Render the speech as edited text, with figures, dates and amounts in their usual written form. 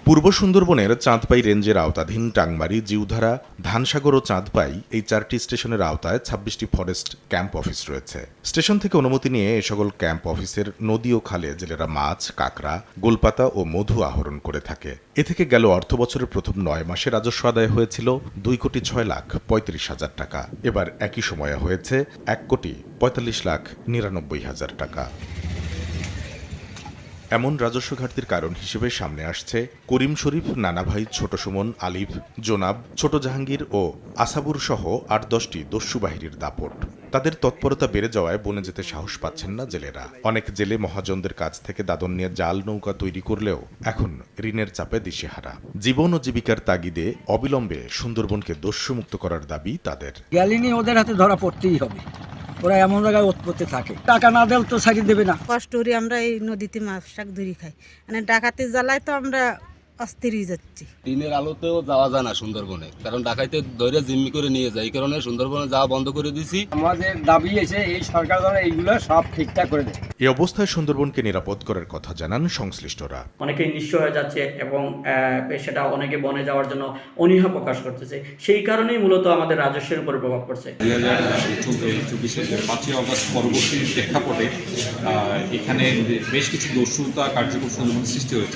পূর্ব সুন্দরবনের চাঁদপাই রেঞ্জের আওতাধীন টাংমারি, জিউধারা, ধানসাগর ও চাঁদপাই এই 4টি স্টেশনের আওতায় 26টি ফরেস্ট ক্যাম্প অফিস রয়েছে। স্টেশন থেকে অনুমতি নিয়ে এ সকল ক্যাম্প অফিসের নদী ও খালে জেলেরা মাছ, কাঁকড়া, গোলপাতা ও মধু আহরণ করে থাকে। এ থেকে গেল অর্থ বছরের প্রথম 9 মাসে রাজস্ব আদায় হয়েছিল 2,06,35,000 টাকা। এবার একই সময়ে হয়েছে 1,45,99,000 টাকা। এমন রাজস্ব ঘাটতির কারণ হিসেবে সামনে আসছে করিম শরীফ, নানাভাই, ছোট সুমন, আলিফ, জোনাব, ছোট জাহাঙ্গীর ও আসাবুর সহ 8-10টি দস্যু বাহিনীর দাপট। তাদের তৎপরতা বেড়ে যাওয়ায় বনে যেতে সাহস পাচ্ছেন না জেলেরা। অনেক জেলে মহাজনদের কাছ থেকে দাদন নিয়ে জাল নৌকা তৈরি করলেও এখন ঋণের চাপে দিশেহারা। জীবন ও জীবিকার তাগিদে অবিলম্বে সুন্দরবনকে দস্যুমুক্ত করার দাবি তাদের। গ্যালিনি ওদের হাতে ধরা পড়তেই হবে। ওরা এমন জায়গায় উৎপত্তি থাকে, টাকা না দিলে তো ছাড়িয়ে দেবে না। কষ্ট করি আমরা এই নদীতে মাছ শাক ধরি খাই, মানে ডাকাতি জ্বালায় তো আমরা অস্থির হয়ে যাচ্ছি। দিনের আলোতেও যাওয়া যায় না সুন্দরবনে, কারণ ডাকাইতে ধরে জিম্মি করে নিয়ে যায়। এই কারণে সুন্দরবনে যাওয়া বন্ধ করে দিয়েছি। আমাদের দাবি এসে এই সরকার দ্বারা এইগুলো সব ঠিকঠাক করে দেয়। এই অবস্থায় সুন্দরবনকে নিরাপদ করার কথা জানান সংশ্লিষ্টরা। অনেকেই নিঃস্ব হয়ে যাচ্ছে এবং সেটা অনেকে বনে যাওয়ার জন্য অনীহা প্রকাশ করতেছে। সেই কারণেই মূলত আমাদের রাজস্বের উপর প্রভাব পড়ছে। 2024 5ই অগস্ট পরবর্তী প্রেক্ষাপটে এখানে বেশ কিছু দস্যুতা কার্যকর সুন্দরবন সৃষ্টি হয়েছে।